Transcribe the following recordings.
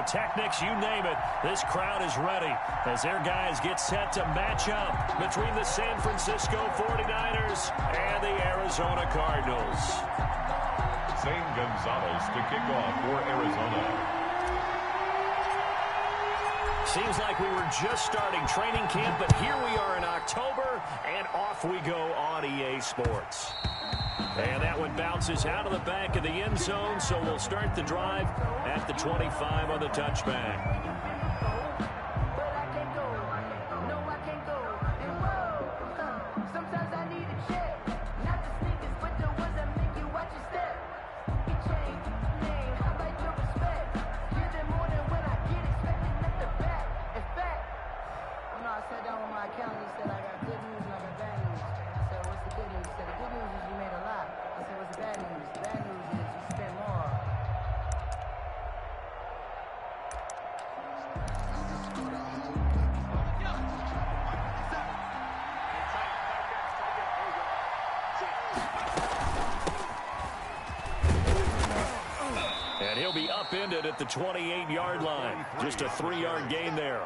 pyrotechnics, you name it. This crowd is ready as their guys get set to match up between the San Francisco 49ers and the Arizona Cardinals. Zane Gonzalez to kick off for Arizona. Seems like we were just starting training camp, but here we are in October, and off we go on EA Sports. And that one bounces out of the back of the end zone, so we'll start the drive at the 25 on the touchback. And he'll be upended at the 28-yard line. Just a 3-yard gain there.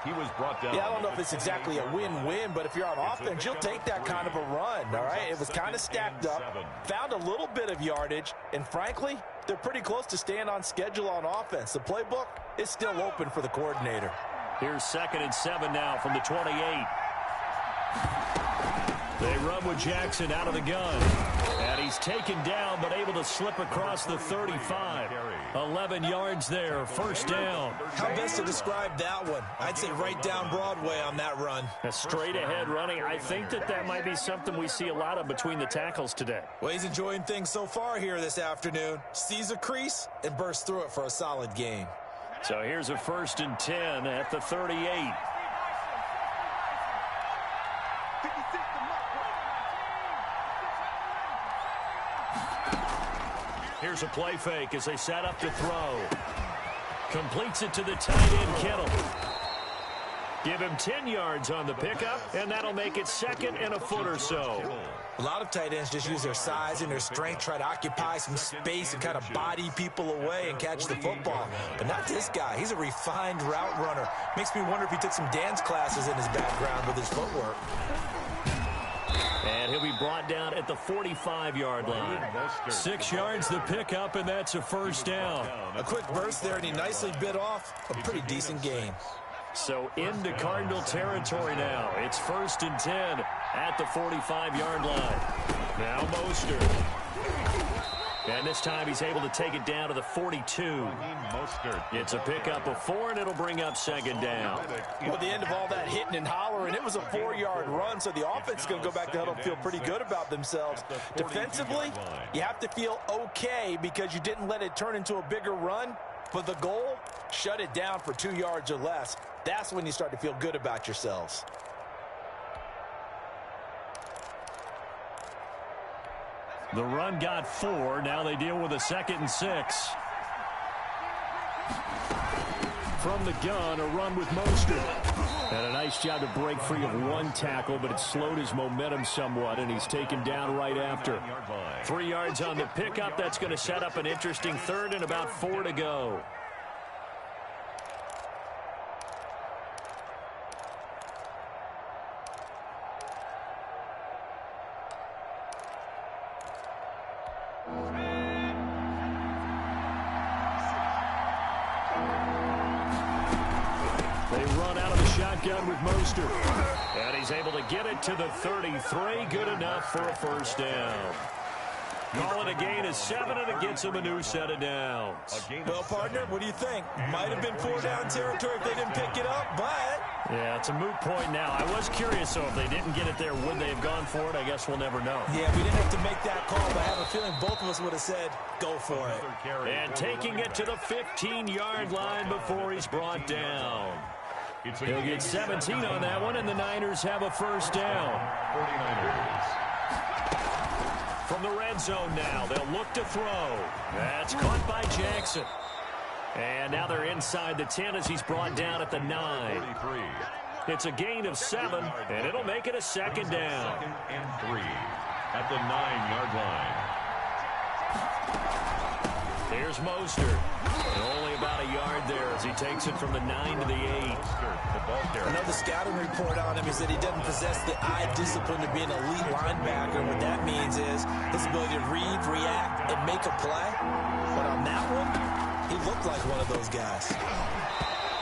He was brought down. Yeah, I don't know if it's exactly a win-win, but if you're on offense, you'll take that kind of a run, all right? It was kind of stacked up, found a little bit of yardage, and frankly, they're pretty close to staying on schedule on offense. The playbook is still open for the coordinator. Here's 2nd and 7 now from the 28. They run with Jackson out of the gun. And he's taken down, but able to slip across the 35. 11 yards there, first down. How best to describe that one? I'd say right down Broadway on that run. A straight ahead running. I think that might be something we see a lot of between the tackles today. Well, he's enjoying things so far here this afternoon. Sees a crease and bursts through it for a solid gain. So here's a 1st and 10 at the 38. Here's a play fake as they set up to throw. Completes it to the tight end, Kittle. Give him 10 yards on the pickup, and that'll make it 2nd and a foot or so. A lot of tight ends just use their size and their strength, try to occupy some space and kind of body people away and catch the football. But not this guy. He's a refined route runner. Makes me wonder if he took some dance classes in his background with his footwork. And he'll be brought down at the 45-yard line. 6 yards the pickup, and that's a first down. A quick burst there, and he nicely bit off a pretty decent gain. So into Cardinal territory now. It's 1st and 10 at the 45-yard line. Now Mostert. And this time he's able to take it down to the 42. It's a pickup of 4, and it'll bring up 2nd down. Well, at the end of all that hitting and hollering, it was a 4-yard run, so the offense is going to go back to huddle and feel pretty good about themselves. Defensively, you have to feel okay because you didn't let it turn into a bigger run. But the goal, shut it down for 2 yards or less. That's when you start to feel good about yourselves. The run got 4. Now they deal with a 2nd and 6. From the gun, a run with Mostert. And a nice job to break free of one tackle, but it slowed his momentum somewhat, and he's taken down right after. 3 yards on the pickup. That's going to set up an interesting 3rd and about 4 to go. They run out of the shotgun with Mostert. And he's able to get it to the 33. Good enough for a first down. Call it a gain of 7, and it gets him a new set of downs. Well, partner, what do you think? Might have been 4-down territory if they didn't pick it up, but... Yeah, it's a moot point now. I was curious, though, if they didn't get it there, would they have gone for it? I guess we'll never know. Yeah, we didn't have to make that call, but I have a feeling both of us would have said, go for it. And taking it to the 15-yard line before he's brought down. He'll get 17 on that one, and the Niners have a first down. 49ers. From the red zone now, they'll look to throw. That's caught by Jackson. And now they're inside the 10 as he's brought down at the 9. It's a gain of 7, and it'll make it a 2nd down. 2nd and 3 at the 9-yard line. Here's Mostert. Only about a yard yard there as he takes it from the 9 to the 8. Another scouting report on him is that he doesn't possess the eye discipline to be an elite linebacker. What that means is his ability to read, react, and make a play. But on that one, he looked like one of those guys.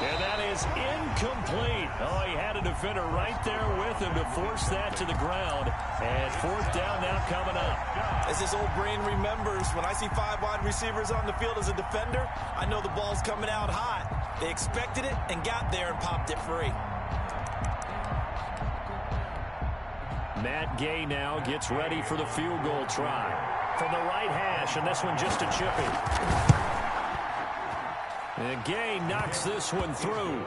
And that is incomplete. Oh, he had a defender right there with him to force that to the ground. And fourth down now coming up. As his old brain remembers, when I see 5 wide receivers on the field as a defender, I know the ball's coming out hot. They expected it and got there and popped it free. Matt Gay now gets ready for the field goal try. From the right hash, and this one just a chippy. And Gay knocks this one through.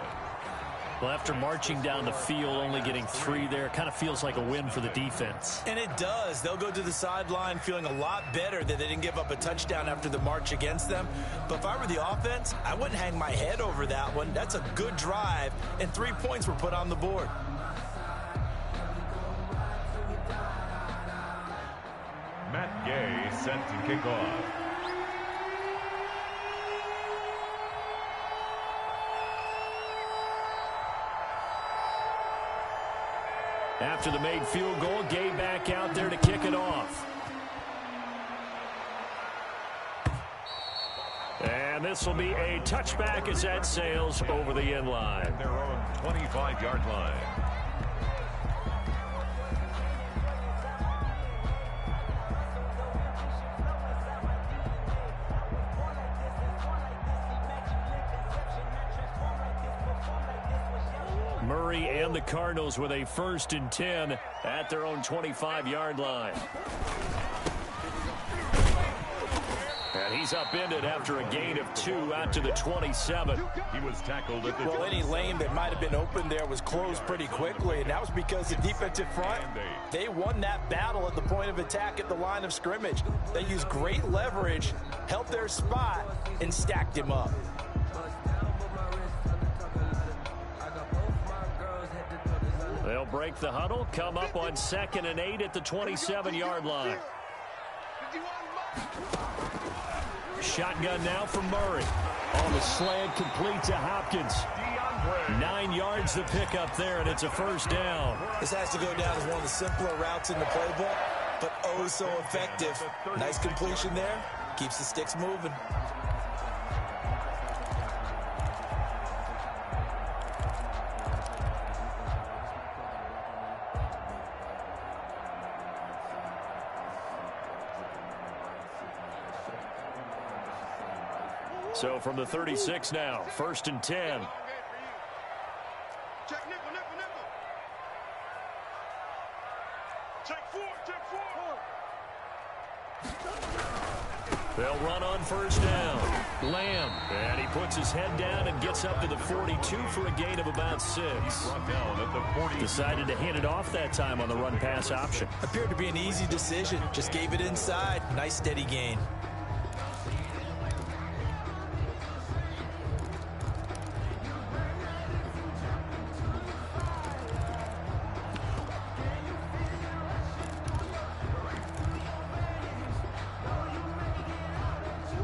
Well, after marching down the field, only getting 3 there, kind of feels like a win for the defense. And it does. They'll go to the sideline feeling a lot better that they didn't give up a touchdown after the march against them. But if I were the offense, I wouldn't hang my head over that one. That's a good drive, and 3 points were put on the board. Matt Gay set to kick off. After the made field goal, Gay back out there to kick it off. And this will be a touchback as that sails over the end line. Their own 25-yard line. Murray and the Cardinals with a 1st and 10 at their own 25-yard line. And he's upended after a gain of 2 out to the 27. He was tackled at the... Well, any lane that might have been open there was closed pretty quickly, and that was because the defensive front, they won that battle at the point of attack at the line of scrimmage. They used great leverage, held their spot, and stacked him up. They'll break the huddle, come up on 2nd and 8 at the 27-yard line. Shotgun now from Murray. On the slant, complete to Hopkins. 9 yards to pick up there, and it's a 1st down. This has to go down as one of the simpler routes in the playbook, but oh so effective. Nice completion there. Keeps the sticks moving. So from the 36 now, 1st and 10. Check nickel, nickel, nickel. Check 4, check 4. They'll run on 1st down. Lamb, and he puts his head down and gets up to the 42 for a gain of about 6. Brought down at the 40. Decided to hand it off that time on the run-pass option. Appeared to be an easy decision. Just gave it inside. Nice steady gain.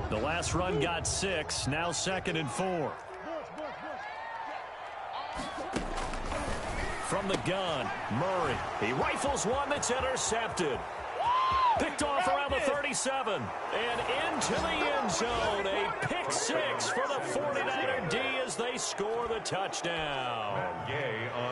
The last run got 6, now 2nd and 4. From the gun, Murray. He rifles one that's intercepted. Picked off around the 37 and into the end zone. A pick 6 for the 49er D as they score the touchdown.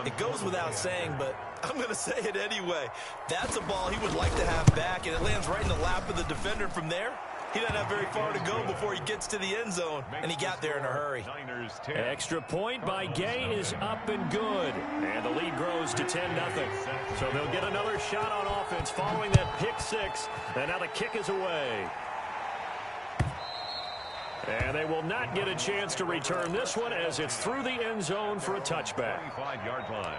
It goes without saying, but I'm going to say it anyway. That's a ball he would like to have back, and it lands right in the lap of the defender from there. He doesn't have very far to go before he gets to the end zone, and he got there in a hurry. Extra point by Gay is up and good, and the lead grows to 10-0. So they'll get another shot on offense following that pick 6, and now the kick is away. And they will not get a chance to return this one as it's through the end zone for a touchback. 25-yard line.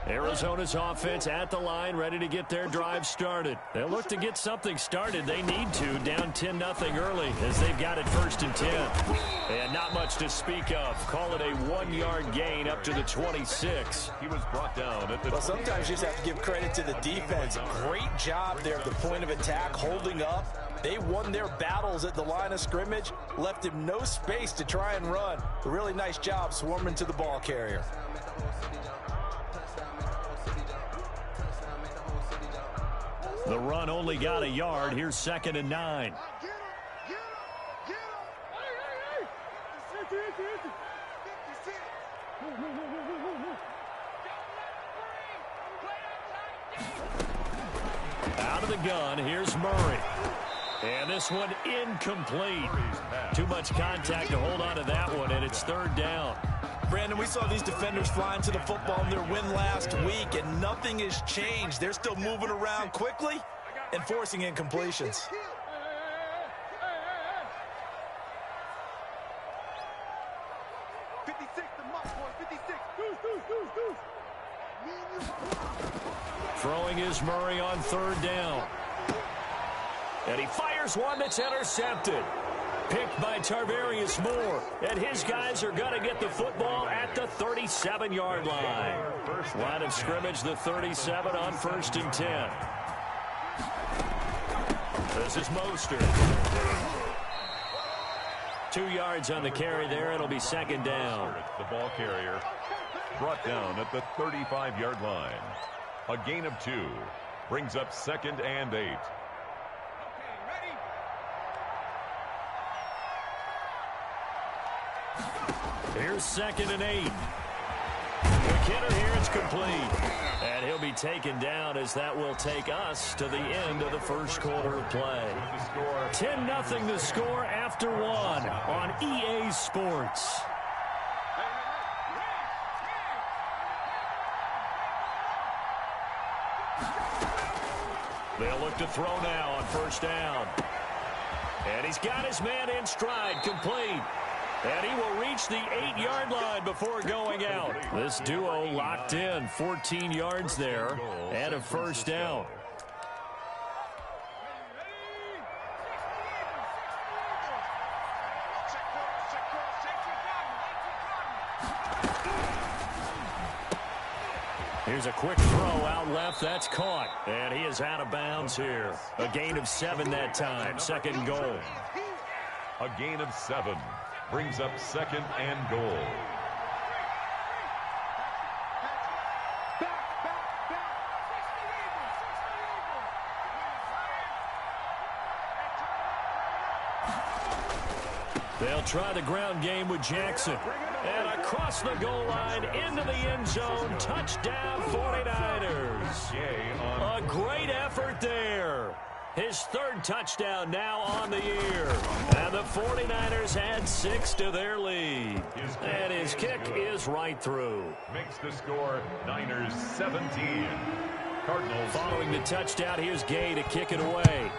Arizona's offense at the line, ready to get their drive started. They'll look to get something started. They need to, down 10-0 early as they've got it 1st and 10. And not much to speak of. Call it a 1-yard gain up to the 26. He was brought down at the... Well, sometimes you just have to give credit to the defense. Great job there at the point of attack, holding up. They won their battles at the line of scrimmage, left him no space to try and run. A really nice job swarming to the ball carrier. The run only got a yard. Here's 2nd and 9. Out of the gun, here's Murray. And this one incomplete. Too much contact to hold on to that one, and it's 3rd down. Brandon, we saw these defenders flying to the football in their win last week, and nothing has changed. They're still moving around quickly and forcing incompletions. Throwing is Murray on 3rd down. And he fires one that's intercepted. Picked by Tarvarius Moore. And his guys are going to get the football at the 37-yard line. Line of scrimmage, the 37 on 1st and 10. This is Mostert. 2 yards on the carry there. It'll be 2nd down. The ball carrier brought down at the 35-yard line. A gain of 2 brings up 2nd and 8. Here's 2nd and 8. McKinnon here, it's complete. And he'll be taken down as that will take us to the end of the 1st quarter of play. 10-0 the score after 1 on EA Sports. They'll look to throw now on 1st down. And he's got his man in stride, complete. And he will reach the 8-yard line before going out. This duo locked in, 14 yards there, and a 1st down. Here's a quick throw out left. That's caught. And he is out of bounds here. A gain of 7 that time. 2nd goal. A gain of 7 brings up 2nd and goal. They'll try the ground game with Jackson. And across the goal line, into the end zone. Touchdown, 49ers. A great effort there. His 3rd touchdown now on the year. And the 49ers add 6 to their lead. And his kick is right through. Makes the score Niners 17. Cardinals. Following the touchdown, here's Gay to kick it away.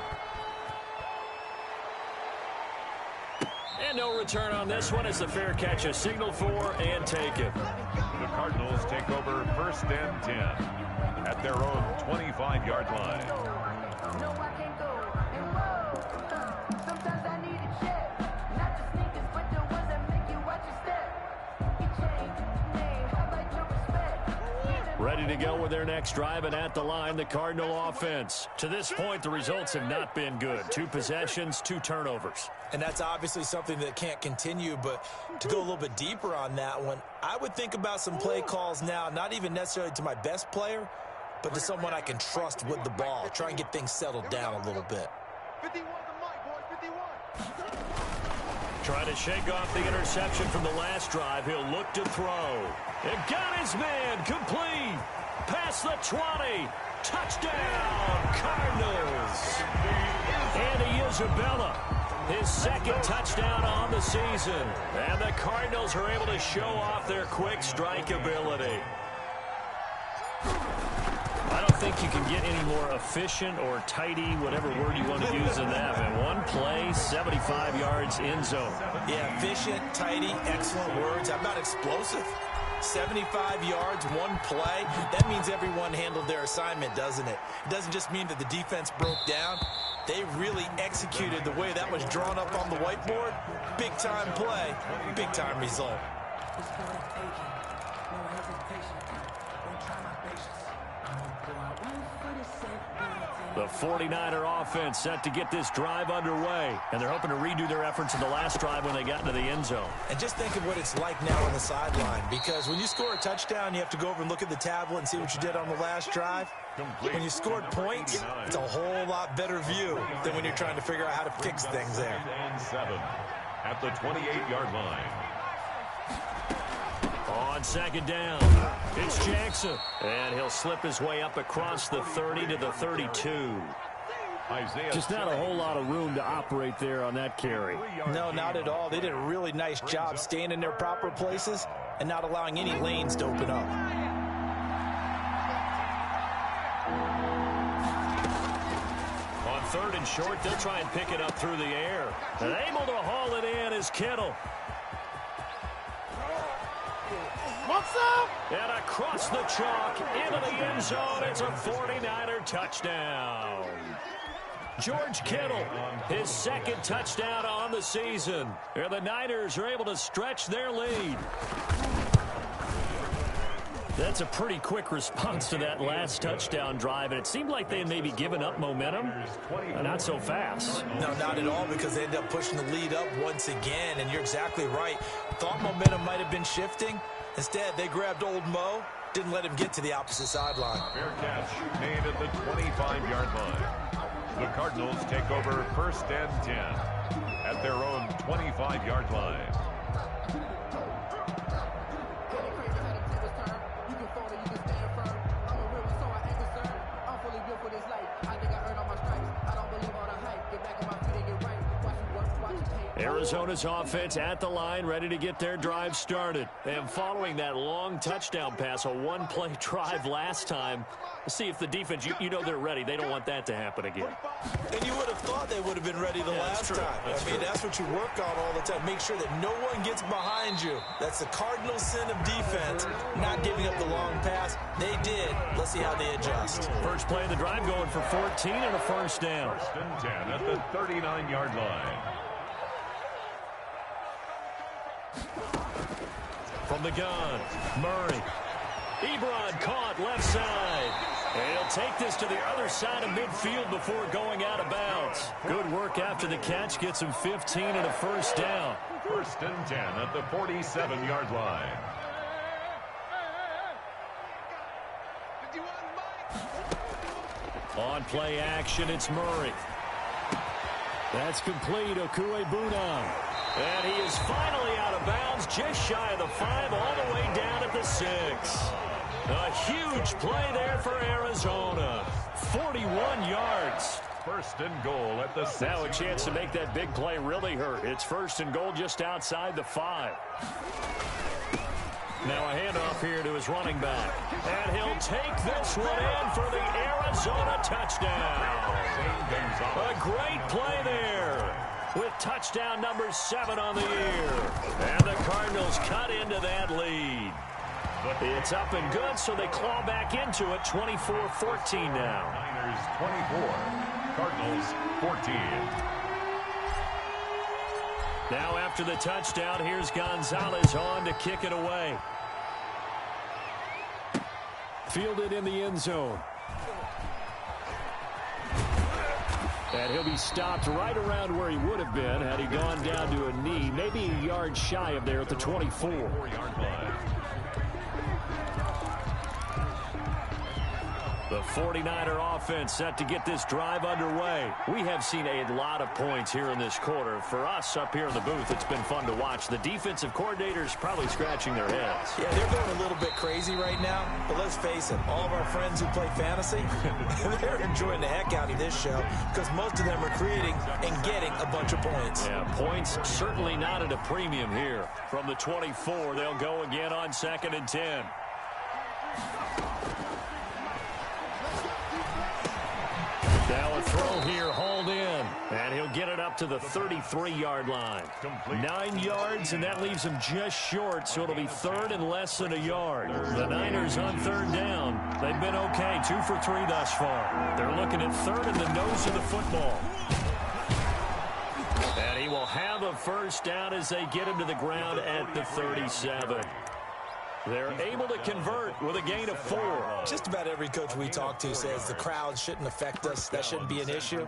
And no return on this one as the fair catch is signaled for and taken. The Cardinals take over 1st and 10 at their own 25-yard line. No, I can't go. And whoa, sometimes I need a check. Not the sneakers, but the ones that make you watch your step. You change name, how about your respect? Ready to go with their next drive, and at the line, the Cardinal offense. To this point, the results have not been good. 2 possessions, 2 turnovers. And that's obviously something that can't continue, but to go a little bit deeper on that one, I would think about some play calls now, not even necessarily to my best player, but to someone I can trust with the ball. Try and get things settled down a little bit. 51 the mic, boys, 51. Trying to shake off the interception from the last drive. He'll look to throw. And got his man complete. Past the 20. Touchdown, Cardinals. Andy Isabella, his 2nd touchdown on the season. And the Cardinals are able to show off their quick strike ability. I don't think you can get any more efficient or tidy, whatever word you want to use in that. And 1 play, 75 yards in zone. Yeah, efficient, tidy, excellent words. How about explosive? 75 yards, one play. That means everyone handled their assignment, doesn't it? It doesn't just mean that the defense broke down. They really executed the way that was drawn up on the whiteboard. Big-time play, big-time result. The 49er offense set to get this drive underway, and they're hoping to redo their efforts in the last drive when they got into the end zone. And just think of what it's like now on the sideline, because when you score a touchdown, you have to go over and look at the tablet and see what you did on the last drive. When you scored points, it's a whole lot better view than when you're trying to figure out how to fix things there. And 7 at the 28-yard line. On second down, it's Jackson. And he'll slip his way up across the 30 to the 32. Just not a whole lot of room to operate there on that carry. No, not at all. They did a really nice job staying in their proper places and not allowing any lanes to open up. On third and short, they'll try and pick it up through the air. And able to haul it in is Kittle. And across the chalk into the end zone, it's a 49er touchdown. George Kittle, his second touchdown on the season. And the Niners are able to stretch their lead. That's a pretty quick response to that last touchdown drive, and it seemed like they had maybe given up momentum. Not so fast. No, not at all, because they ended up pushing the lead up once again, and you're exactly right. Thought momentum might have been shifting. Instead, they grabbed old Mo, didn't let him get to the opposite sideline. Fair catch made at the 25-yard line. The Cardinals take over 1st and 10 at their own 25-yard line. Arizona's offense at the line, ready to get their drive started. And following that long touchdown pass, a one-play drive last time, we'll see if the defense, you know they're ready. They don't want that to happen again. And you would have thought they would have been ready the last time. That's what you work on all the time. Make sure that no one gets behind you. That's the cardinal sin of defense, not giving up the long pass. They did. Let's see how they adjust. First play of the drive going for 14 and a first down. 1st and 10 at the 39-yard line. From the gun, Murray. Ebron caught left side. And he'll take this to the other side of midfield before going out of bounds. Good work after the catch. Gets him 15 and a first down. 1st and 10 at the 47-yard line. On play action, it's Murray. That's complete. Okuegbunam. And he is finally out of bounds, just shy of the 5, all the way down at the 6. A huge play there for Arizona. 41 yards. 1st and goal at the 6. Now a chance to make that big play really hurt. It's 1st and goal just outside the 5. Now a handoff here to his running back. And he'll take this one in for the Arizona touchdown. A great play there, with touchdown number 7 on the year. And the Cardinals cut into that lead. It's up and good, so they claw back into it, 24-14 now. Niners 24, Cardinals 14. Now after the touchdown, here's Gonzalez on to kick it away. Fielded in the end zone. And he'll be stopped right around where he would have been had he gone down to a knee, maybe a yard shy of there at the 24. 4-yard line. The 49er offense set to get this drive underway. We have seen a lot of points here in this quarter. For us up here in the booth, it's been fun to watch. The defensive coordinators probably scratching their heads. Yeah, they're going a little bit crazy right now, but let's face it, all of our friends who play fantasy, they're enjoying the heck out of this show because most of them are creating and getting a bunch of points. Yeah, points certainly not at a premium here. From the 24, they'll go again on 2nd and 10. Now a throw here, hauled in. And he'll get it up to the 33-yard line. 9 yards, and that leaves them just short, so it'll be third and less than a yard. The Niners on third down. They've been okay, 2 for 3 thus far. They're looking at third in the nose of the football. And he will have a first down as they get him to the ground at the 37. They're able to convert with a gain of 4. Just about every coach we talk to says the crowd shouldn't affect us. That shouldn't be an issue.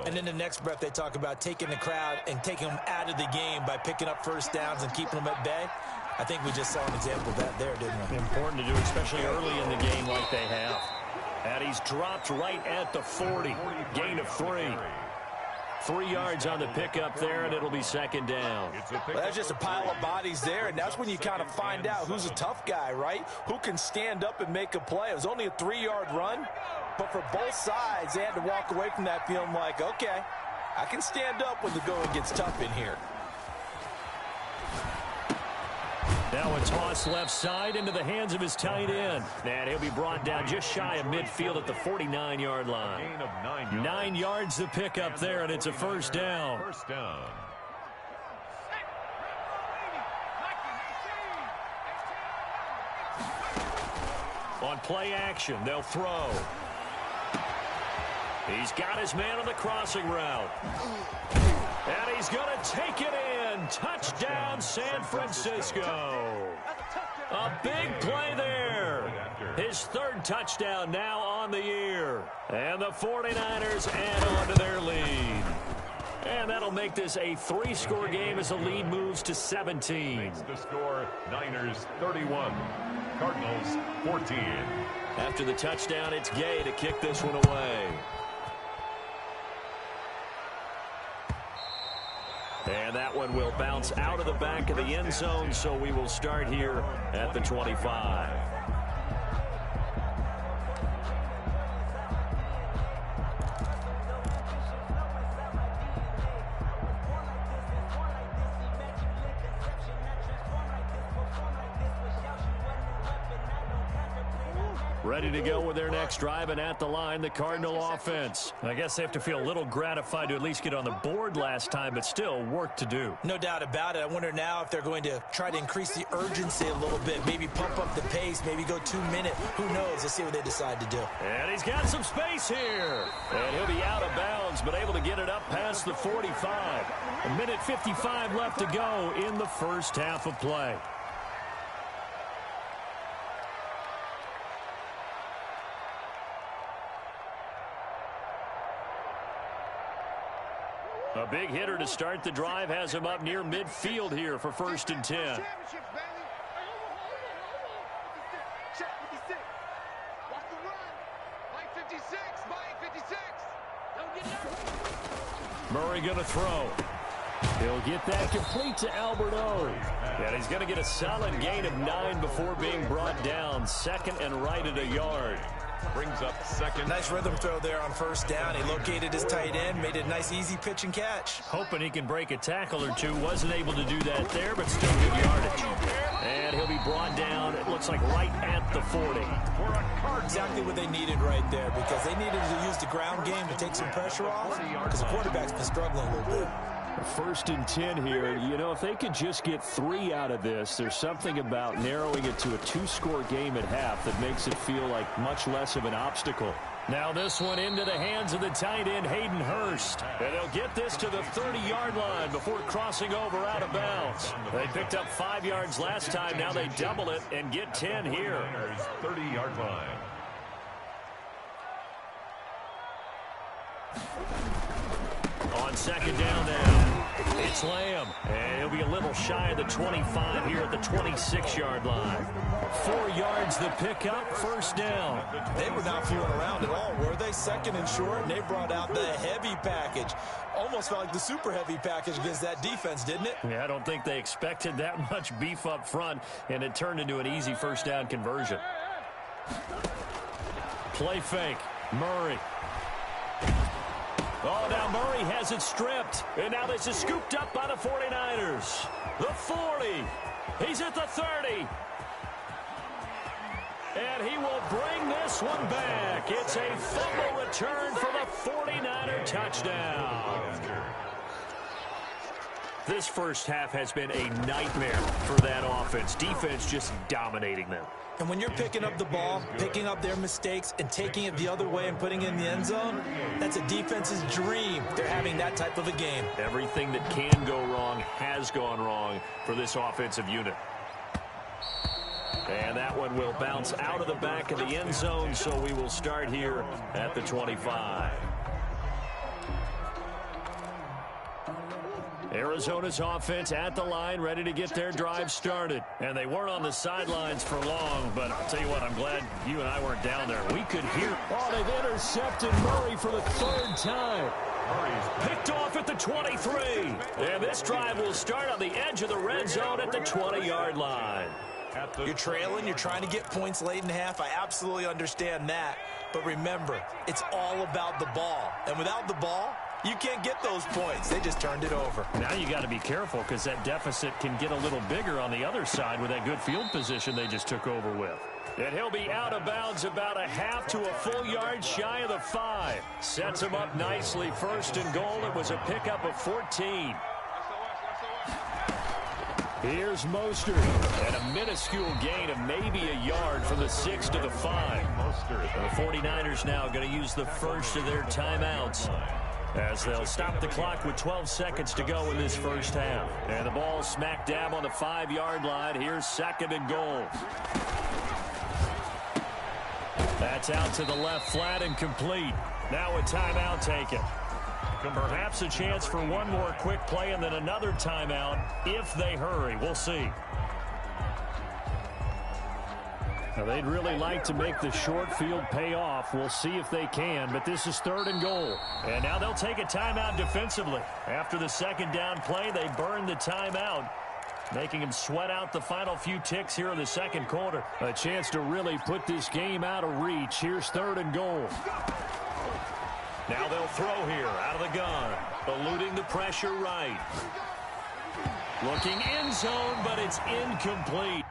And in the next breath, they talk about taking the crowd and taking them out of the game by picking up first downs and keeping them at bay. I think we just saw an example of that there, didn't we? Important to do, especially early in the game like they have. And he's dropped right at the 40. Gain of 3. 3 yards on the pickup there, and it'll be second down. Well, that's just a pile of bodies there, and that's when you kind of find out who's a tough guy, right? Who can stand up and make a play. It was only a 3-yard run, but for both sides, they had to walk away from that feeling like, okay, I can stand up when the going gets tough in here. Now a toss left side into the hands of his tight end. And he'll be brought down just shy of midfield at the 49-yard line. 9 yards to pick up there, and it's a first down. On play action, they'll throw. He's got his man on the crossing route. And he's going to take it in. Touchdown, San Francisco. A big play there. His third touchdown now on the year. And the 49ers add on to their lead. And that'll make this a 3-score game as the lead moves to 17. Makes the score Niners 31, Cardinals 14. After the touchdown, it's Gay to kick this one away. And that one will bounce out of the back of the end zone, so we will start here at the 25. Ready to go with their next drive, and at the line, the Cardinal offense. I guess they have to feel a little gratified to at least get on the board last time, but still work to do. No doubt about it. I wonder now if they're going to try to increase the urgency a little bit, maybe pump up the pace, maybe go 2-minute. Who knows? Let's see what they decide to do. And he's got some space here. And he'll be out of bounds, but able to get it up past the 45. 1:55 left to go in the first half of play. A big hitter to start the drive has him up near midfield here for 1st and 10. Murray going to throw. He'll get that complete to Alberto. And he's going to get a solid gain of 9 before being brought down. 2nd and right at a yard. Brings up second. Nice rhythm throw there on first down. He located his tight end, made it a nice easy pitch and catch. Hoping he can break a tackle or two. Wasn't able to do that there, but still good yardage. And he'll be brought down, it looks like right at the 40. Exactly what they needed right there, because they needed to use the ground game to take some pressure off, because the quarterback's been struggling a little bit. 1st and 10 here. You know, if they could just get 3 out of this, there's something about narrowing it to a 2-score game at half that makes it feel like much less of an obstacle. Now this one into the hands of the tight end, Hayden Hurst. And they'll get this to the 30-yard line before crossing over out of bounds. They picked up 5 yards last time. Now they double it and get 10 here. 30-yard line. On 2nd down now, it's Lamb. And he'll be a little shy of the 25 here at the 26-yard line. 4 yards the pickup, 1st down. They were not fooling around at all, were they? 2nd and short, and they brought out the heavy package. Almost felt like the super heavy package against that defense, didn't it? Yeah, I don't think they expected that much beef up front, and it turned into an easy 1st down conversion. Play fake, Murray. Oh, now Murray has it stripped. And now this is scooped up by the 49ers. The 40. He's at the 30. And he will bring this one back. It's a fumble return for the 49er touchdown. This first half has been a nightmare for that offense. Defense just dominating them. And when you're picking up the ball, picking up their mistakes, and taking it the other way and putting it in the end zone, that's a defense's dream. They're having that type of a game. Everything that can go wrong has gone wrong for this offensive unit. And that one will bounce out of the back of the end zone, so we will start here at the 25. Arizona's offense at the line, ready to get their drive started. And they weren't on the sidelines for long, but I'll tell you what, I'm glad you and I weren't down there. We could hear. Oh, they've intercepted Murray for the third time. Murray's picked off at the 23. And this drive will start on the edge of the red zone at the 20-yard line. You're trailing, you're trying to get points late in the half. I absolutely understand that. But remember, it's all about the ball. And without the ball, you can't get those points. They just turned it over. Now you got to be careful because that deficit can get a little bigger on the other side with that good field position they just took over with. And he'll be out of bounds about a half to a full yard shy of the 5. Sets him up nicely. First and goal. It was a pickup of 14. Here's Mostert, and a minuscule gain of maybe a yard from the 6 to the 5. The 49ers now going to use the first of their timeouts as they'll stop the clock with 12 seconds to go in this first half. And the ball smack dab on the 5-yard line. Here's second and goal. That's out to the left flat and complete. Now a timeout taken. Perhaps a chance for one more quick play and then another timeout if they hurry. We'll see. Now, they'd really like to make the short field pay off. We'll see if they can, but this is third and goal. And now they'll take a timeout defensively. After the second down play, they burn the timeout, making them sweat out the final few ticks here in the second quarter. A chance to really put this game out of reach. Here's third and goal. Now they'll throw here out of the gun. Eluding the pressure right. Looking end zone, but it's incomplete.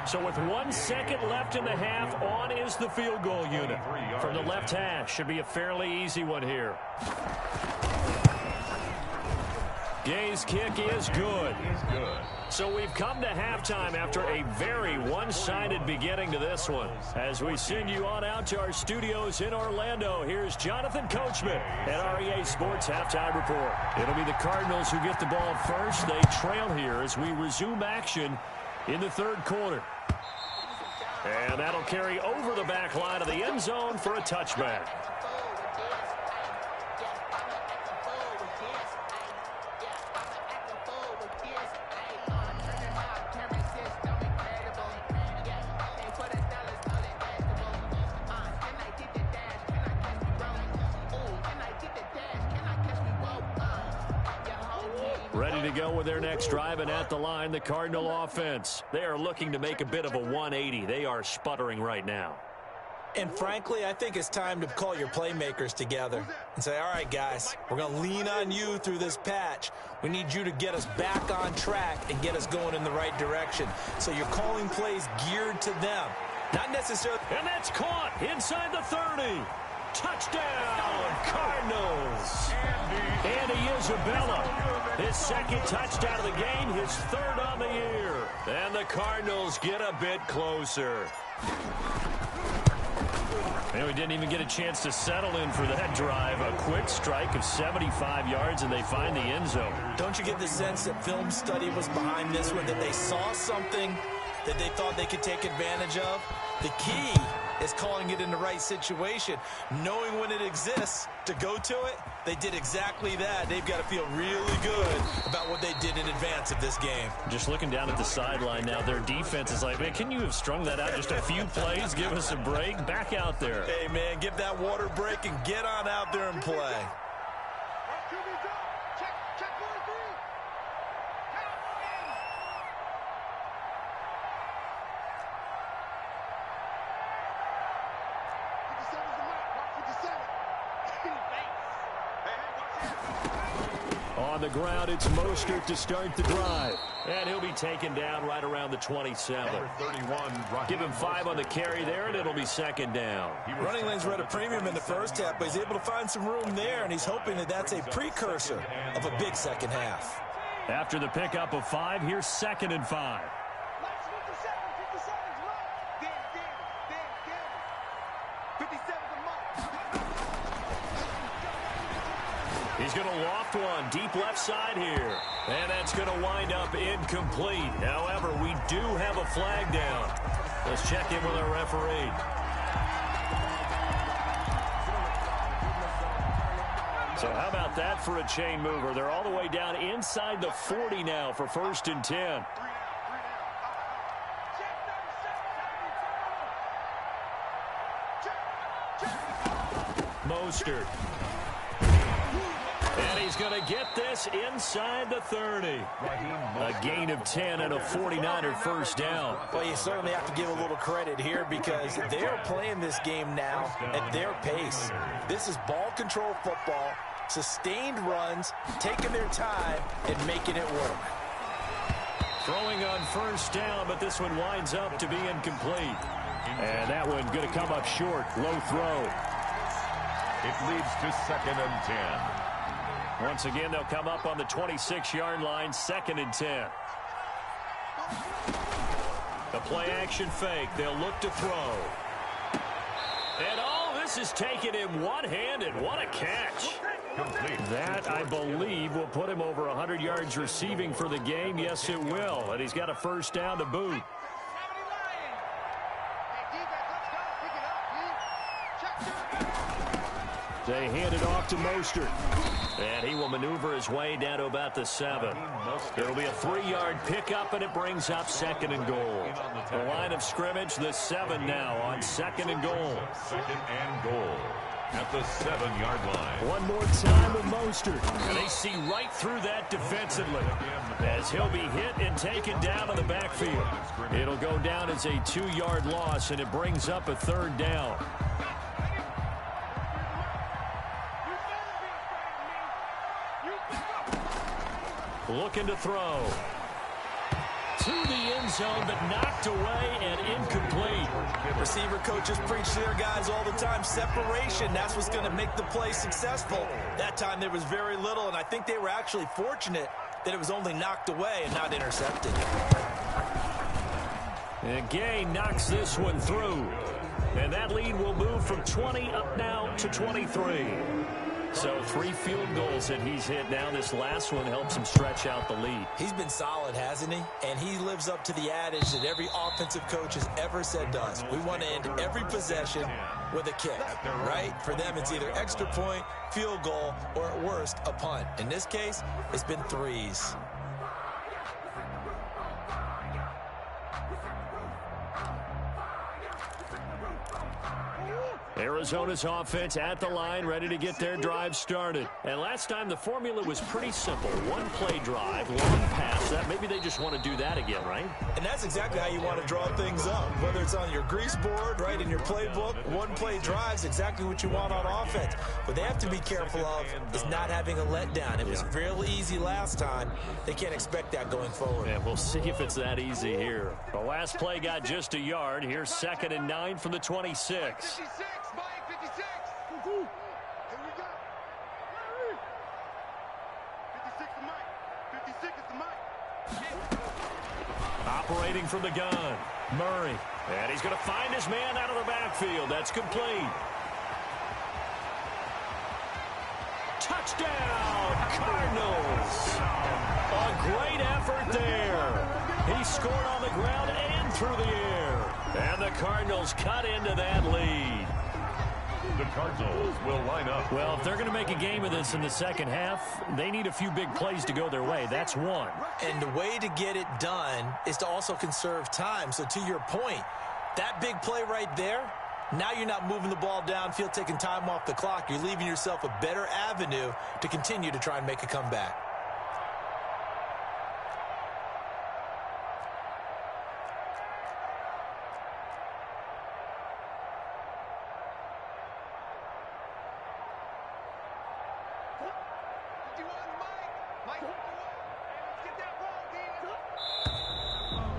So with 1 second left in the half, on is the field goal unit. From the left hash, should be a fairly easy one here. Gay's kick is good. So we've come to halftime after a very one-sided beginning to this one. As we send you on out to our studios in Orlando, here's Jonathan Coachman at REA Sports Halftime Report. It'll be the Cardinals who get the ball first. They trail here as we resume action in the third quarter. And that'll carry over the back line of the end zone for a touchback. Ready to go with their next drive, and at the line, the Cardinal offense. They are looking to make a bit of a 180. They are sputtering right now. And frankly, I think it's time to call your playmakers together and say, all right, guys, we're going to lean on you through this patch. We need you to get us back on track and get us going in the right direction. So you're calling plays geared to them. Not necessarily. And that's caught inside the 30. Touchdown, Cardinals. Andy Isabella, his second touchdown of the game, his third on the year. And the Cardinals get a bit closer. And we didn't even get a chance to settle in for that drive. A quick strike of 75 yards, and they find the end zone. Don't you get the sense that film study was behind this one, that they saw something that they thought they could take advantage of? The key is calling it in the right situation, knowing when it exists to go to it. They did exactly that. They've got to feel really good about what they did in advance of this game. Just looking down at the sideline now, their defense is like, man, can you have strung that out just a few plays? Give us a break. Back out there. Hey, man, give that water break and get on out there and play. On the ground, it's Mostert to start the drive. And he'll be taken down right around the 27. Give him 5 on the carry there, and it'll be second down. Running lanes were at a premium in the first half, but he's able to find some room there, and he's hoping that that's a precursor of a big second half. After the pickup of 5, here's 2nd and 5. He's going to loft one deep left side here. And that's going to wind up incomplete. However, we do have a flag down. Let's check in with our referee. So how about that for a chain mover? They're all the way down inside the 40 now for 1st and 10. Mostert. And he's going to get this inside the 30. A gain of 10 and a 49er first down. Well, you certainly have to give a little credit here because they are playing this game now at their pace. This is ball control football, sustained runs, taking their time and making it work. Throwing on first down, but this one winds up to be incomplete. And that one going to come up short. Low throw. It leads to 2nd and 10. Once again, they'll come up on the 26-yard line, 2nd and 10. The play action fake. They'll look to throw. And oh, this is taken in one-handed. What a catch. Complete. That, I believe, will put him over 100 yards receiving for the game. Yes, it will. And he's got a first down to boot. They hand it off to Mostert. And he will maneuver his way down to about the 7. It'll be a 3-yard pickup, and it brings up 2nd and goal. The line of scrimmage, the 7 now on 2nd and goal. 2nd and goal at the 7-yard line. One more time with Mostert. And they see right through that defensively as he'll be hit and taken down in the backfield. It'll go down as a 2-yard loss, and it brings up a 3rd down. Looking to throw. To the end zone, but knocked away and incomplete. Receiver coaches preach to their guys all the time. Separation, that's what's going to make the play successful. That time there was very little, and I think they were actually fortunate that it was only knocked away and not intercepted. And Gay knocks this one through. And that lead will move from 20 up now to 23. So 3 field goals that he's hit now. This last one helps him stretch out the lead. He's been solid, hasn't he? And he lives up to the adage that every offensive coach has ever said to us. We want to end every possession with a kick, right? For them, it's either extra point, field goal, or at worst, a punt. In this case, it's been 3s. Arizona's offense at the line, ready to get their drive started. And last time, the formula was pretty simple. 1-play drive, long pass. Maybe they just want to do that again, right? And that's exactly how you want to draw things up. Whether it's on your grease board, right, in your playbook, 1-play drive is exactly what you want on offense. What they have to be careful of is not having a letdown. It was real easy last time. They can't expect that going forward. Yeah, we'll see if it's that easy here. The last play got just a yard. Here's 2nd and 9 from the 26. 56, Mike, 56. Here we go. 56 to Mike. 56 is to Mike. Operating from the gun, Murray. And he's going to find his man out of the backfield. That's complete. Touchdown, Cardinals. A great effort there. He scored on the ground and through the air. And the Cardinals cut into that lead. The Cardinals will line up. Well, if they're going to make a game of this in the second half, they need a few big plays to go their way. That's one. And the way to get it done is to also conserve time. So to your point, that big play right there, now you're not moving the ball downfield, taking time off the clock. You're leaving yourself a better avenue to continue to try and make a comeback.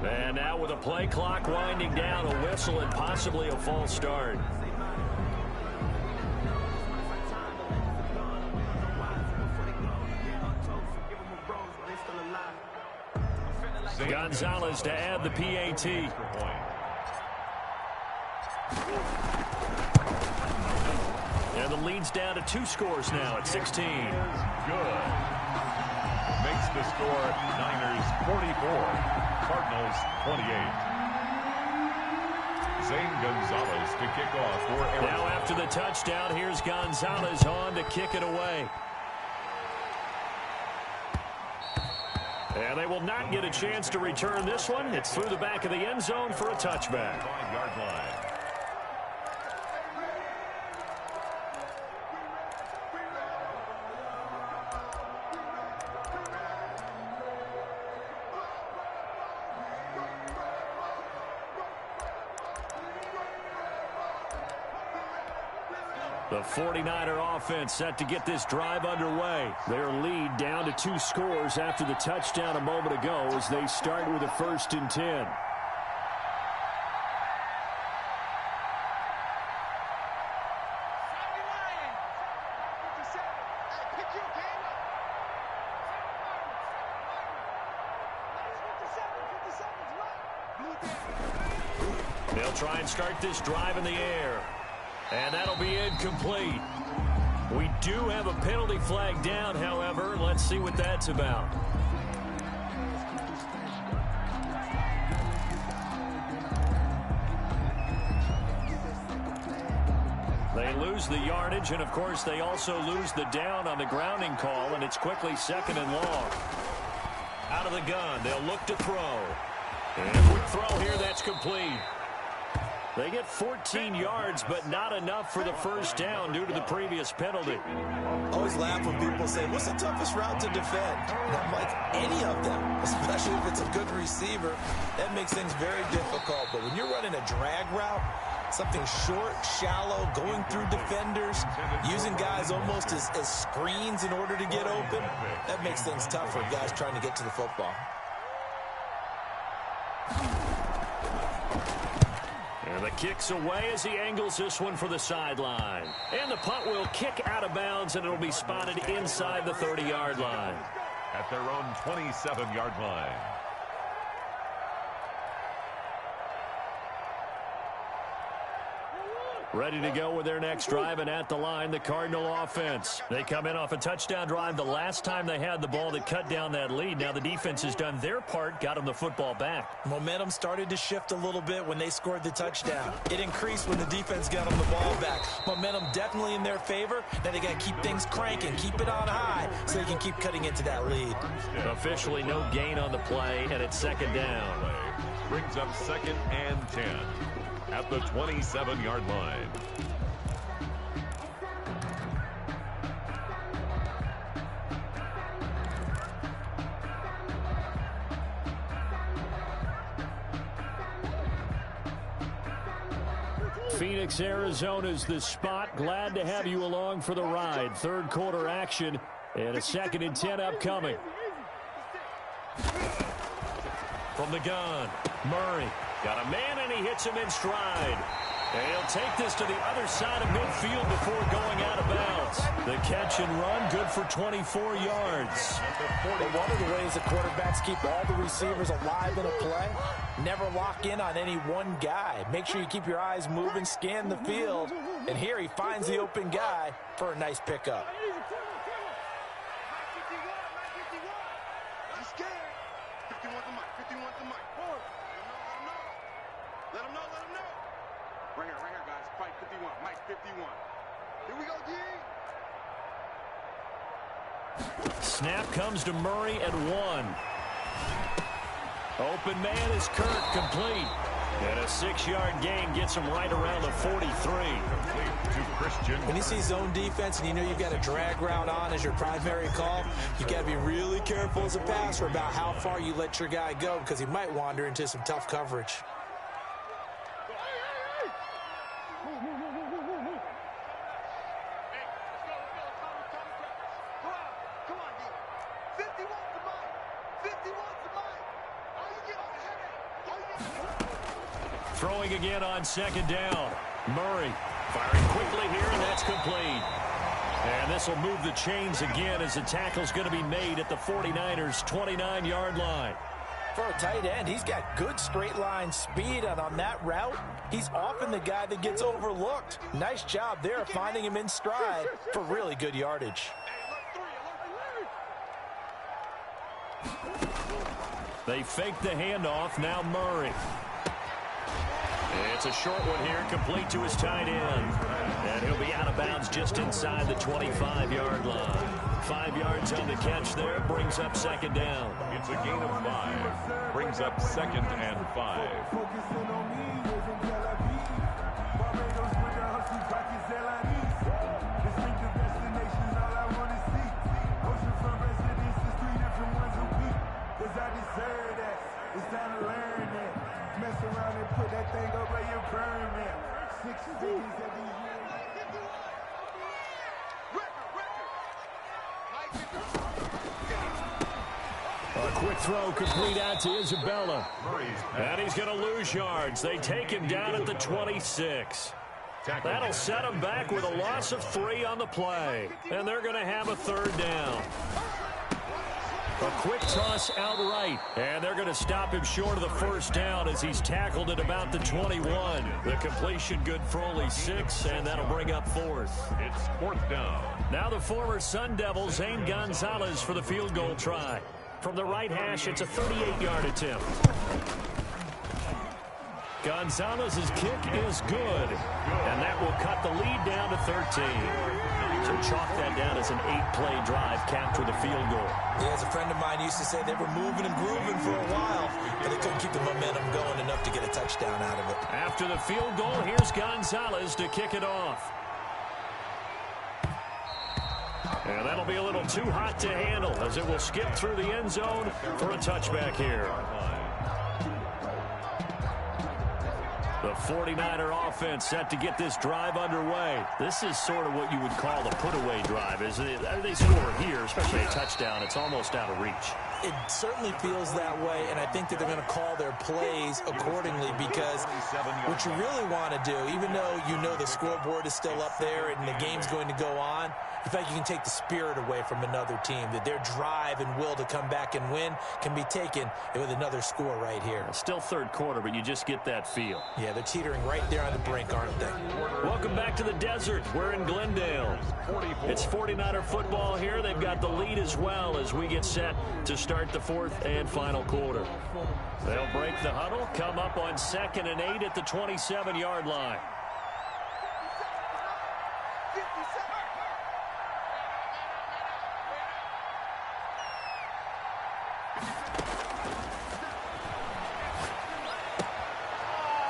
And now with a play clock winding down, a whistle and possibly a false start. Gonzalez to add the PAT. And the lead's down to 2 scores now at 16. Good. Makes the score Niners 44. Cardinals 28. Zane Gonzalez to kick off for Arizona. Now after the touchdown, here's Gonzalez on to kick it away. And they will not get a chance to return this one. It's through the back of the end zone for a touchback. 5-yard line. The 49er offense set to get this drive underway. Their lead down to 2 scores after the touchdown a moment ago as they start with a 1st and 10. They'll try and start this drive in the air. And that'll be incomplete. We do have a penalty flag down, however. Let's see what that's about. They lose the yardage, and of course they also lose the down on the grounding call, and it's quickly 2nd and long. Out of the gun, they'll look to throw. And a quick throw here, that's complete. They get 14 yards, but not enough for the 1st down due to the previous penalty. Always laugh when people say, what's the toughest route to defend? And I'm like, any of them, especially if it's a good receiver. That makes things very difficult. But when you're running a drag route, something short, shallow, going through defenders, using guys almost as screens in order to get open, that makes things tough for guys trying to get to the football. And the kick's away as he angles this one for the sideline. And the punt will kick out of bounds, and it'll be spotted inside the 30-yard line. At their own 27-yard line. Ready to go with their next drive, and at the line, the Cardinal offense. They come in off a touchdown drive the last time they had the ball that cut down that lead. Now the defense has done their part, got them the football back. Momentum started to shift a little bit when they scored the touchdown. It increased when the defense got them the ball back. Momentum definitely in their favor. Now they got to keep things cranking, keep it on high, so they can keep cutting into that lead. Officially no gain on the play, and it's 2nd down. Brings up 2nd and 10. At the 27-yard line. Phoenix, Arizona's the spot. Glad to have you along for the ride. 3rd quarter action and a 2nd and 10 upcoming. From the gun, Murray. Got a man, and he hits him in stride. And he'll take this to the other side of midfield before going out of bounds. The catch and run, good for 24 yards. But one of the ways that quarterbacks keep all the receivers alive in a play, never lock in on any one guy. Make sure you keep your eyes moving, scan the field. And here he finds the open guy for a nice pickup. I'm scared. 51's the mic. 51's the mic. Right here, guys. Fight 51. Mike 51. Here we go, D. Snap comes to Murray at 1. Open man is Kirk, complete. And a 6-yard gain gets him right around the 43. Complete to Christian. When you see zone defense and you know you've got a drag route on as your primary call, you got to be really careful as a passer about how far you let your guy go because he might wander into some tough coverage. Throwing again on second down. Murray firing quickly here, and that's complete. And this will move the chains again as the tackle's going to be made at the 49ers' 29-yard line. For a tight end, he's got good straight line speed, and on that route, he's often the guy that gets overlooked. Nice job there finding him in stride for really good yardage. They fake the handoff. Now Murray. It's a short one here, complete to his tight end. And he'll be out of bounds just inside the 25-yard line. 5 yards on the catch there, brings up second down. It's a gain of 5. Brings up 2nd and 5. A quick throw complete out to Isabella. And he's going to lose yards. They take him down at the 26. That'll set him back with a loss of 3 on the play. And they're going to have a 3rd down. A quick toss out right. And they're going to stop him short of the 1st down as he's tackled at about the 21. The completion good for only 6, and that'll bring up 4th. It's 4th down. Now the former Sun Devil, Zane Gonzalez, for the field goal try. From the right hash, it's a 38-yard attempt. Gonzalez's kick is good, and that will cut the lead down to 13. So chalk that down as an 8-play drive capped with a field goal. Yeah, as a friend of mine used to say, they were moving and grooving for a while, but they couldn't keep the momentum going enough to get a touchdown out of it. After the field goal, here's Gonzalez to kick it off. And that'll be a little too hot to handle as it will skip through the end zone for a touchback here. The 49er offense set to get this drive underway. This is sort of what you would call the put-away drive. As they score here, especially a touchdown, it's almost out of reach. It certainly feels that way, and I think that they're going to call their plays accordingly because what you really want to do, even though you know the scoreboard is still up there and the game's going to go on, in fact, you can take the spirit away from another team, that their drive and will to come back and win can be taken with another score right here. Still 3rd quarter, but you just get that feel. Yeah, they're teetering right there on the brink, aren't they? Welcome back to the desert. We're in Glendale. It's 49er football here. They've got the lead as well as we get set to start the 4th and final quarter. They'll break the huddle, come up on 2nd and 8 at the 27-yard line.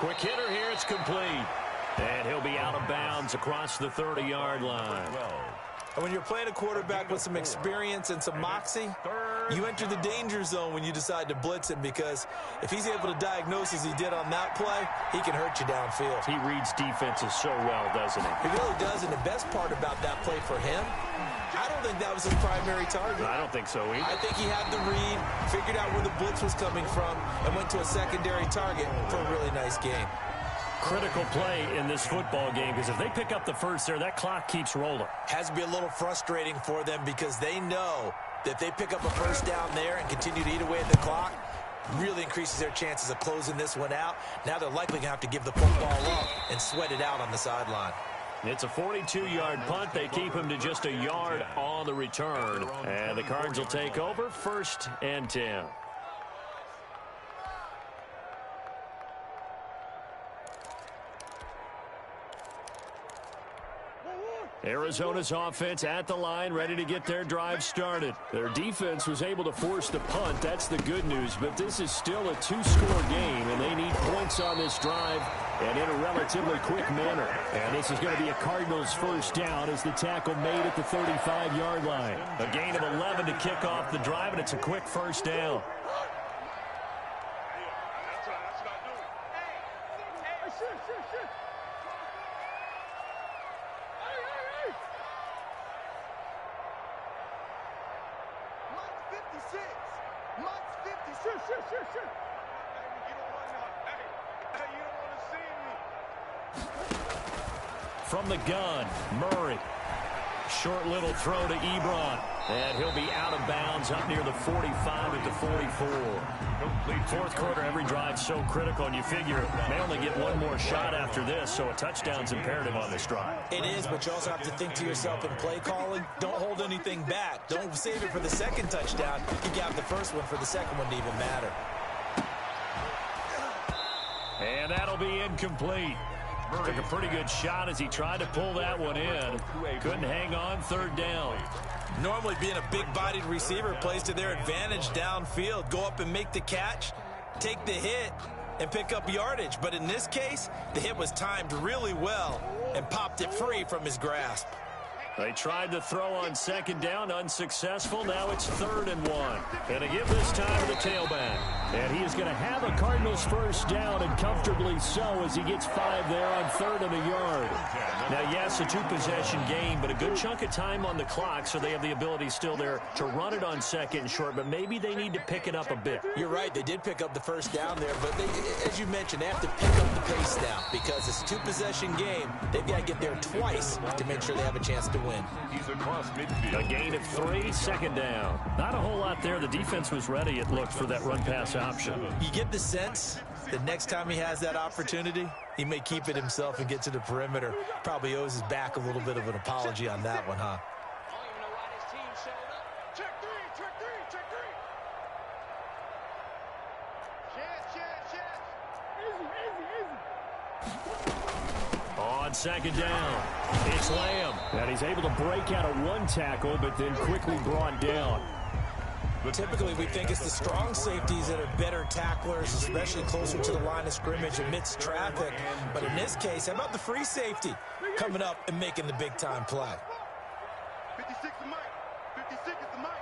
Quick hitter here, it's complete. And he'll be out of bounds across the 30-yard line. And when you're playing a quarterback with some experience and some moxie, you enter the danger zone when you decide to blitz him, because if he's able to diagnose as he did on that play, he can hurt you downfield. He reads defenses so well, doesn't he? He really does, and the best part about that play for him, I don't think that was his primary target. I don't think so either. I think he had the read, figured out where the blitz was coming from, and went to a secondary target for a really nice game. Critical play in this football game, because if they pick up the first there, that clock keeps rolling. Has to be a little frustrating for them because they know that if they pick up a first down there and continue to eat away at the clock, really increases their chances of closing this one out. Now they're likely going to have to give the football up and sweat it out on the sideline. It's a 42-yard punt. They keep him to just a yard on the return. And the Cards will take over 1st and 10. Arizona's offense at the line, ready to get their drive started. Their defense was able to force the punt. That's the good news, but this is still a two-score game, and they need points on this drive and in a relatively quick manner. And this is going to be a Cardinals first down as the tackle made at the 35-yard line. A gain of 11 to kick off the drive, and it's a quick first down. From the gun, Murray. Short little throw to Ebron. And he'll be out of bounds up near the 45 at the 44. Fourth quarter, every drive's so critical, and you figure they only get one more shot after this, so a touchdown's imperative on this drive. It is, but you also have to think to yourself in play calling, don't hold anything back. Don't save it for the second touchdown. You got the first one for the second one to even matter. And that'll be incomplete. Took a pretty good shot as he tried to pull that one in. Couldn't hang on third down. Normally being a big-bodied receiver plays to their advantage downfield. Go up and make the catch, take the hit, and pick up yardage. But in this case, the hit was timed really well and popped it free from his grasp. They tried to throw on second down, unsuccessful. Now it's 3rd and 1. And to give this time to the tailback. And he is going to have a Cardinals first down, and comfortably so, as he gets 5 there on 3rd and a yard. Now, yes, a two-possession game, but a good chunk of time on the clock, so they have the ability still there to run it on second and short, but maybe they need to pick it up a bit. You're right. They did pick up the first down there, but they, as you mentioned, they have to pick up the pace now because it's a two-possession game. They've got to get there twice to make sure they have a chance to win. He's across midfield. A gain of 3, second down. Not a whole lot there. The defense was ready, it looked, for that run-pass option. You get the sense that next time he has that opportunity, he may keep it himself and get to the perimeter. Probably owes his back a little bit of an apology on that one, huh? On second down, it's Lamb. And he's able to break out of one tackle, but then quickly brought down. Typically, we think it's the strong safeties that are better tacklers, especially closer to the line of scrimmage amidst traffic. But in this case, how about the free safety coming up and making the big-time play? 56 is Mike. 56 is the Mike.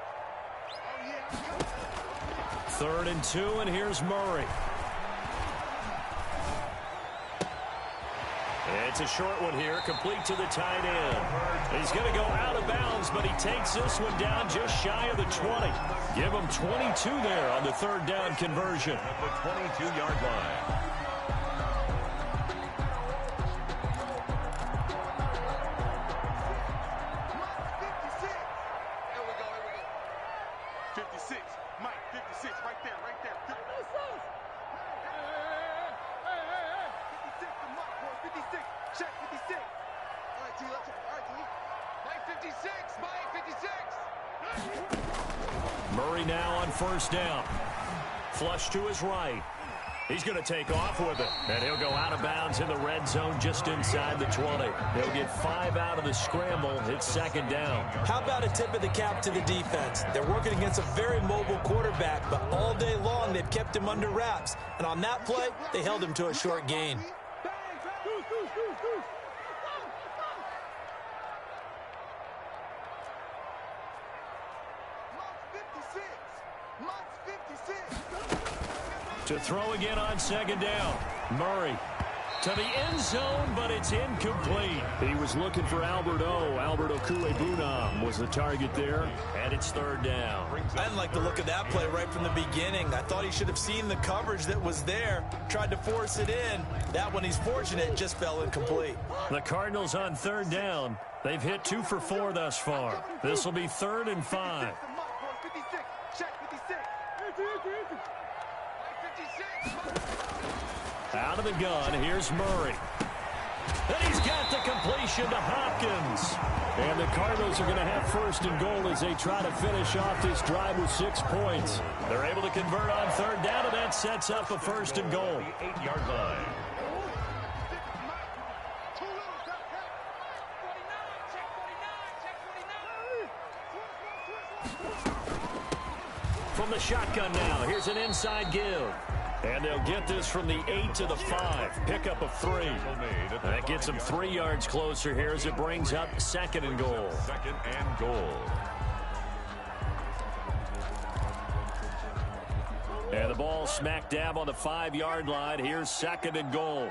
Oh, yeah. 3rd and 2, and here's Murray. It's a short one here, complete to the tight end. He's going to go out of bounds, but he takes this one down just shy of the 20. Give him 22 there on the 3rd down conversion. At the 22-yard line. Murray now on first down. Flush to his right. He's going to take off with it. And he'll go out of bounds in the red zone just inside the 20. They'll get 5 out of the scramble. It's second down. How about a tip of the cap to the defense? They're working against a very mobile quarterback, but all day long they've kept him under wraps. And on that play, they held him to a short gain. To throw again on second down. Murray to the end zone, but it's incomplete. He was looking for Albert Okuebunam was the target there, and it's 3rd down. I didn't like the look of that play right from the beginning. I thought he should have seen the coverage that was there, tried to force it in. That one, he's fortunate, just fell incomplete. The Cardinals on 3rd down. They've hit 2 for 4 thus far. This will be 3rd and 5. Out of the gun, here's Murray. And he's got the completion to Hopkins. And the Cardinals are going to have 1st and goal as they try to finish off this drive with 6 points. They're able to convert on 3rd down, and that sets up a 1st and goal. 8-yard line. from the shotgun now. Here's an inside give. And they'll get this from the 8 to the 5. Pickup of 3. That gets them 3 yards closer here as it brings up 2nd and goal. 2nd and goal. And the ball smack dab on the 5-yard line. Here's 2nd and goal.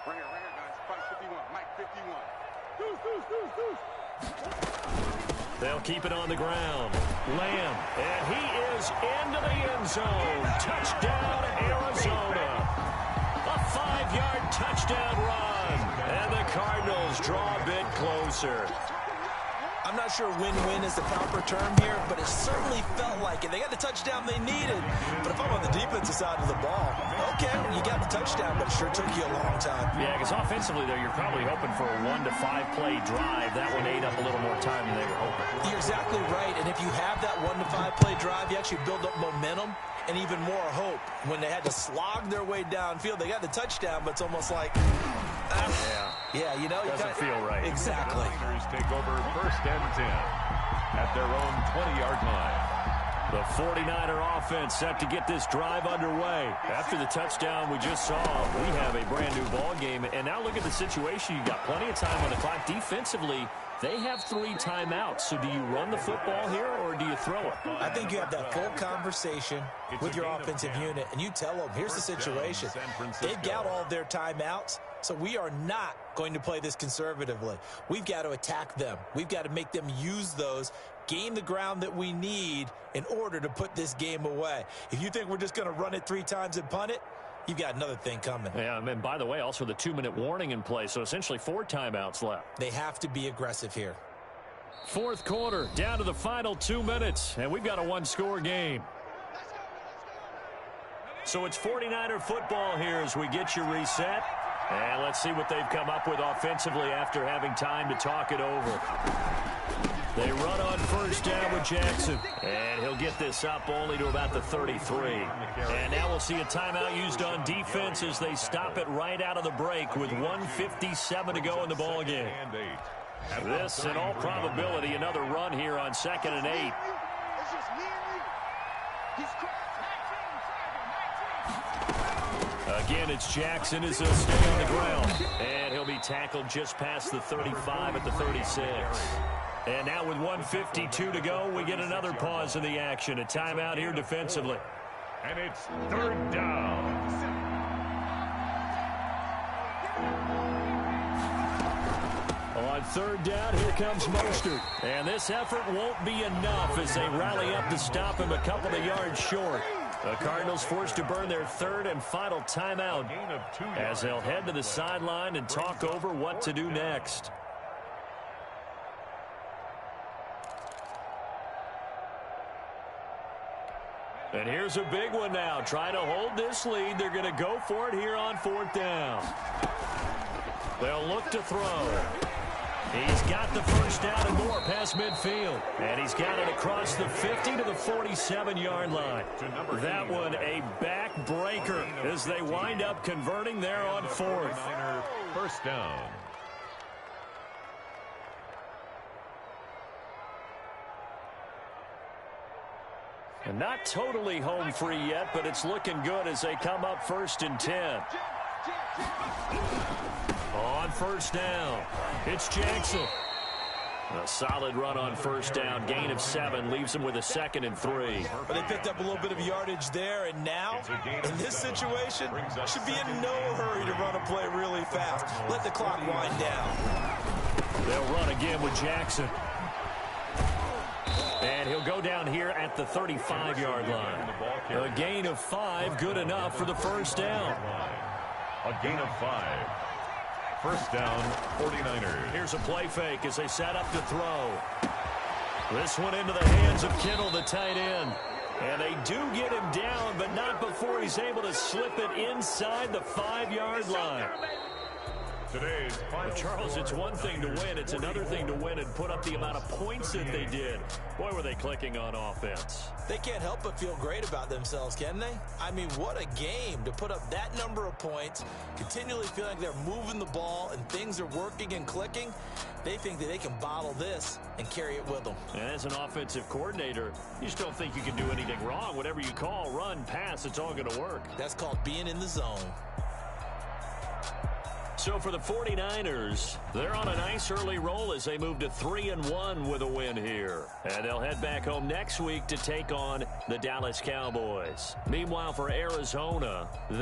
Right here, guys. Fight 51. Mike 51. They'll keep it on the ground. Lamb, and he is into the end zone. Touchdown, Arizona. A 5-yard touchdown run. And the Cardinals draw a bit closer. I'm not sure win-win is the proper term here, but it certainly felt like it. They got the touchdown they needed. But if I'm on the defensive side of the ball, okay, you got the touchdown, but it sure took you a long time. Yeah, because offensively, though, you're probably hoping for a 1 to 5 play drive. That one ate up a little more time than they were hoping. You're exactly right, and if you have that 1 to 5 play drive, you actually build up momentum and even more hope. When they had to slog their way downfield, they got the touchdown, but it's almost like, yeah, you know, doesn't feel right. Exactly. The Niners take over 1st and 10 at their own 20-yard line. The 49er offense set to get this drive underway. After the touchdown we just saw, we have a brand new ball game. And now look at the situation. You've got plenty of time on the clock. Defensively, they have 3 timeouts. So do you run the football here or do you throw it? I think you have that full conversation with your offensive unit, and you tell them, here's the situation. They've got all of their timeouts, so we are not going to play this conservatively. We've got to attack them. We've got to make them use those, gain the ground that we need in order to put this game away. If you think we're just going to run it 3 times and punt it, you've got another thing coming. Yeah, and by the way, also the 2-minute warning in play, so essentially 4 timeouts left. They have to be aggressive here. 4th quarter, down to the final 2 minutes, and we've got a 1-score game. So it's 49er football here as we get you reset. And let's see what they've come up with offensively after having time to talk it over. They run on 1st down with Jackson. And he'll get this up only to about the 33. And now we'll see a timeout used on defense as they stop it right out of the break with 1:57 to go in the ballgame. This, in all probability, another run here on 2nd and 8. It's just me and you. He's Again, it's Jackson as he'll stay on the ground. And he'll be tackled just past the 35 at the 36. And now with 1:52 to go, we get another pause in the action. A timeout here defensively. And it's 3rd down. On 3rd down, here comes Mostert. And this effort won't be enough as they rally up to stop him a couple of yards short. The Cardinals forced to burn their 3rd and final timeout as they'll head to the sideline and talk over what to do next. And here's a big one now. Trying to hold this lead. They're going to go for it here on 4th down. They'll look to throw. He's got the 1st down and more past midfield. And he's got it across the 50 to the 47-yard line. That one a backbreaker as they wind up converting there on 4th. 1st down. And not totally home free yet, but it's looking good as they come up 1st and 10. On 1st down, it's Jackson. A solid run on 1st down. Gain of 7 leaves him with a 2nd and 3. But they picked up a little bit of yardage there, and now, in this situation, should be in no hurry to run a play really fast. Let the clock wind down. They'll run again with Jackson. And he'll go down here at the 35-yard line. A gain of 5, good enough for the 1st down. A gain of 5. 1st down, 49ers. Here's a play fake as they set up to throw. This one into the hands of Kittle, the tight end. And they do get him down, but not before he's able to slip it inside the 5-yard line. Today's final Charles, it's one thing to win. It's another thing to win and put up the amount of points that they did. Boy, were they clicking on offense. They can't help but feel great about themselves, can they? I mean, what a game to put up that number of points, continually feeling like they're moving the ball and things are working and clicking. They think that they can bottle this and carry it with them. And as an offensive coordinator, you just don't think you can do anything wrong. Whatever you call, run, pass, it's all going to work. That's called being in the zone. So for the 49ers, they're on a nice early roll as they move to 3-1 with a win here. And they'll head back home next week to take on the Dallas Cowboys. Meanwhile, for Arizona, they